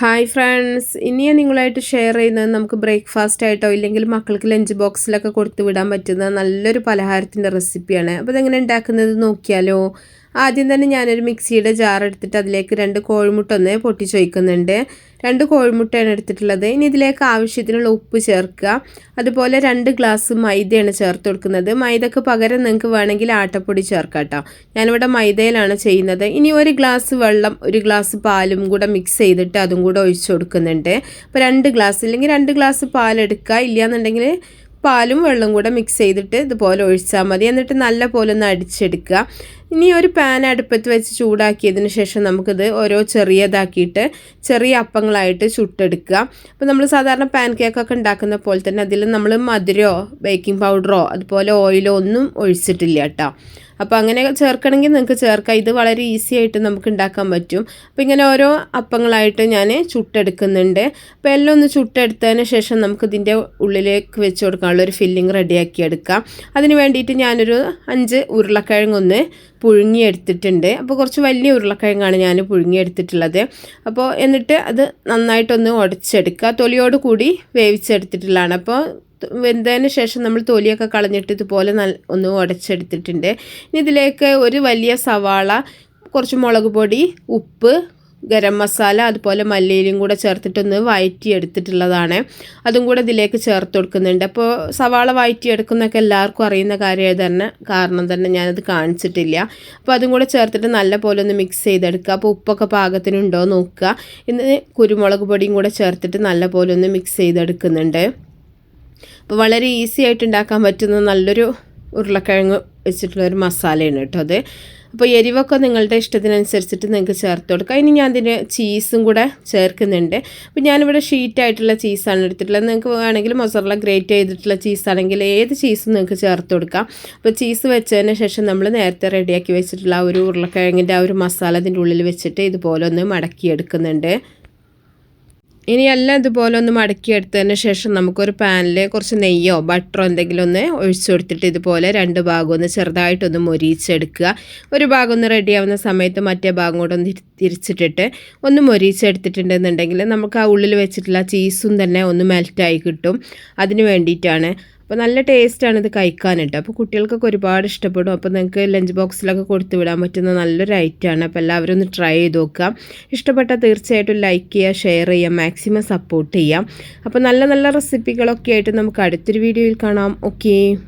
Hi friends, ഇനി ഞാൻ നിങ്ങളായിട്ട് ഷെയർ ചെയ്യുന്നത് നമുക്ക് ബ്രേക്ക്ഫാസ്റ്റ് ആയിട്ടോ ഇല്ലെങ്കിൽ മക്കൾക്ക് ലഞ്ച് ബോക്സിലൊക്കെ കൊടുത്തു വിടാൻ പറ്റുന്ന നല്ലൊരു പലഹാരത്തിൻ്റെ റെസിപ്പിയാണ്. അപ്പോൾ ഇതെങ്ങനെ ഉണ്ടാക്കുന്നത് നോക്കിയാലോ. ആദ്യം തന്നെ ഞാനൊരു മിക്സിയുടെ ജാർ എടുത്തിട്ട് അതിലേക്ക് 2 കോഴിമുട്ട ഒന്ന് പൊട്ടിച്ചൊഴിക്കുന്നുണ്ട്. 2 കോഴിമുട്ടയാണ് എടുത്തിട്ടുള്ളത്. ഇനി ഇതിലേക്ക് ആവശ്യത്തിനുള്ള ഉപ്പ് ചേർക്കുക. അതുപോലെ 2 ഗ്ലാസ് മൈദയാണ് ചേർത്ത് കൊടുക്കുന്നത്. മൈദക്ക് പകരം നിങ്ങൾക്ക് വേണമെങ്കിൽ ആട്ടപ്പൊടി ചേർക്കാം കേട്ടോ. ഞാനിവിടെ മൈദയിലാണ് ചെയ്യുന്നത്. ഇനി 1 ഗ്ലാസ് വെള്ളം 1 ഗ്ലാസ് പാലും കൂടെ മിക്സ് ചെയ്തിട്ട് അതും കൂടെ ഒഴിച്ചു കൊടുക്കുന്നുണ്ട്. അപ്പോൾ 2 ഗ്ലാസ് ഇല്ലെങ്കിൽ 2 ഗ്ലാസ് പാലെടുക്കുക. ഇല്ലയെന്നുണ്ടെങ്കിൽ പാലും വെള്ളം കൂടെ മിക്സ് ചെയ്തിട്ട് ഇതുപോലെ ഒഴിച്ചാൽ മതി. എന്നിട്ട് നല്ല പോലെ ഒന്ന് അടിച്ചെടുക്കുക. ഇനി ഒരു പാൻ അടുപ്പത്ത് വെച്ച് ചൂടാക്കിയതിന് ശേഷം നമുക്കിത് ഓരോ ചെറിയതാക്കിയിട്ട് ചെറിയ അപ്പങ്ങളായിട്ട് ചുട്ടെടുക്കുക. അപ്പോൾ നമ്മൾ സാധാരണ പാൻ കേക്കൊക്കെ ഉണ്ടാക്കുന്ന പോലെ തന്നെ അതിൽ നമ്മൾ മധുരമോ ബേക്കിംഗ് പൗഡറോ അതുപോലെ ഓയിലോ ഒന്നും ഒഴിച്ചിട്ടില്ല കേട്ടോ. അപ്പോൾ അങ്ങനെ ചേർക്കണമെങ്കിൽ നിങ്ങൾക്ക് ചേർക്കാം. ഇത് വളരെ ഈസി ആയിട്ട് നമുക്ക് ഉണ്ടാക്കാൻ പറ്റും. അപ്പോൾ ഇങ്ങനെ ഓരോ അപ്പങ്ങളായിട്ട് ഞാൻ ചുട്ടെടുക്കുന്നുണ്ട്. അപ്പോൾ എല്ലാം ഒന്ന് ചുട്ടെടുത്തതിന് ശേഷം നമുക്കിതിൻ്റെ ഉള്ളിലേക്ക് വെച്ച് കൊടുക്കാനുള്ള ഒരു ഫില്ലിങ് റെഡിയാക്കി എടുക്കാം. അതിന് വേണ്ടിയിട്ട് ഞാനൊരു 5 ഉരുളക്കിഴങ്ങൊന്ന് പുഴുങ്ങിയെടുത്തിട്ടുണ്ട്. അപ്പോൾ കുറച്ച് വലിയ ഉരുളക്കിഴങ്ങാണ് ഞാൻ പുഴുങ്ങിയെടുത്തിട്ടുള്ളത്. അപ്പോൾ എന്നിട്ട് അത് നന്നായിട്ടൊന്ന് ഉടച്ചെടുക്കുക. തൊലിയോട് കൂടി വേവിച്ചെടുത്തിട്ടുള്ളതാണ്. അപ്പോൾ വെന്തതിന് ശേഷം നമ്മൾ തൊലിയൊക്കെ കളഞ്ഞിട്ട് ഇതുപോലെ ഒന്ന് ഉടച്ചെടുത്തിട്ടുണ്ട്. ഇനി ഇതിലേക്ക് ഒരു വലിയ സവാള, കുറച്ച് മുളക് പൊടി, ഉപ്പ്, ഗരം മസാല അതുപോലെ മല്ലിയിലും കൂടെ ചേർത്തിട്ടൊന്ന് വഴറ്റിയെടുത്തിട്ടുള്ളതാണ്. അതും കൂടെ ഇതിലേക്ക് ചേർത്ത് കൊടുക്കുന്നുണ്ട്. അപ്പോൾ സവാള വഴറ്റിയെടുക്കുന്നതൊക്കെ എല്ലാവർക്കും അറിയുന്ന കാരണം തന്നെ ഞാനത് കാണിച്ചിട്ടില്ല. അപ്പോൾ അതും കൂടെ ചേർത്തിട്ട് നല്ല പോലെ ഒന്ന് മിക്സ് ചെയ്തെടുക്കുക. അപ്പോൾ ഉപ്പൊക്കെ പാകത്തിനുണ്ടോ നോക്കുക. ഇന്ന് കുരുമുളക് പൊടിയും കൂടെ ചേർത്തിട്ട് നല്ല പോലെ ഒന്ന് മിക്സ് ചെയ്തെടുക്കുന്നുണ്ട്. അപ്പോൾ വളരെ ഈസി ആയിട്ട് ഉണ്ടാക്കാൻ പറ്റുന്ന നല്ലൊരു ഉരുളക്കിഴങ്ങ് വെച്ചിട്ടുള്ളൊരു മസാലയാണ് കേട്ടോ അത്. അപ്പോൾ എരിവൊക്കെ നിങ്ങളുടെ ഇഷ്ടത്തിനനുസരിച്ചിട്ട് നിങ്ങൾക്ക് ചേർത്ത് കൊടുക്കുക. ഇനി ഞാൻ അതിന് ചീസും കൂടെ ചേർക്കുന്നുണ്ട്. അപ്പോൾ ഞാനിവിടെ ഷീറ്റായിട്ടുള്ള ചീസാണ് എടുത്തിട്ടുള്ളത്. നിങ്ങൾക്ക് വേണമെങ്കിൽ മൊസറല്ല ഗ്രേറ്റ് ചെയ്തിട്ടുള്ള ചീസാണെങ്കിൽ ഏത് ചീസും നിങ്ങൾക്ക് ചേർത്ത് കൊടുക്കാം. അപ്പോൾ ചീസ് വെച്ചതിന് ശേഷം നമ്മൾ നേരത്തെ റെഡിയാക്കി വെച്ചിട്ടുള്ള ആ ഒരു ഉരുളക്കിഴങ്ങിൻ്റെ ആ ഒരു മസാല അതിൻ്റെ ഉള്ളിൽ വെച്ചിട്ട് ഇതുപോലെ ഒന്ന് മടക്കിയെടുക്കുന്നുണ്ട്. ഇനി എല്ലാം ഇതുപോലെ ഒന്ന് മടക്കിയെടുത്തതിന് ശേഷം നമുക്കൊരു പാനിൽ കുറച്ച് നെയ്യോ ബട്ടറോ എന്തെങ്കിലും ഒന്ന് ഒഴിച്ചു കൊടുത്തിട്ട് ഇതുപോലെ 2 ഭാഗം ഒന്ന് ചെറുതായിട്ടൊന്ന് മൊരിയിച്ചെടുക്കുക. ഒരു ഭാഗം ഒന്ന് റെഡിയാവുന്ന സമയത്ത് മറ്റേ ഭാഗം കൂടെ ഒന്ന് തിരിച്ചിട്ടിട്ട് ഒന്ന് മൊരിയിച്ചെടുത്തിട്ടുണ്ടെന്നുണ്ടെങ്കിൽ നമുക്ക് ആ ഉള്ളിൽ വെച്ചിട്ടുള്ള ചീസും തന്നെ ഒന്ന് മെൽറ്റായി കിട്ടും. അതിന് വേണ്ടിയിട്ടാണ്. അപ്പോൾ നല്ല ടേസ്റ്റാണ് ഇത് കഴിക്കാനിട്ട്. അപ്പോൾ കുട്ടികൾക്കൊക്കെ ഒരുപാട് ഇഷ്ടപ്പെടും. അപ്പോൾ നിങ്ങൾക്ക് ലഞ്ച് ബോക്സിലൊക്കെ കൊടുത്തു വിടാൻ പറ്റുന്ന നല്ലൊരു ഐറ്റമാണ്. അപ്പോൾ എല്ലാവരും ഒന്ന് ട്രൈ ചെയ്ത് നോക്കാം. ഇഷ്ടപ്പെട്ടാൽ തീർച്ചയായിട്ടും ലൈക്ക് ചെയ്യുക, ഷെയർ ചെയ്യുക, മാക്സിമം സപ്പോർട്ട് ചെയ്യാം. അപ്പോൾ നല്ല നല്ല റെസിപ്പികളൊക്കെ ആയിട്ട് നമുക്ക് അടുത്തൊരു വീഡിയോയിൽ കാണാം. ഓക്കേ.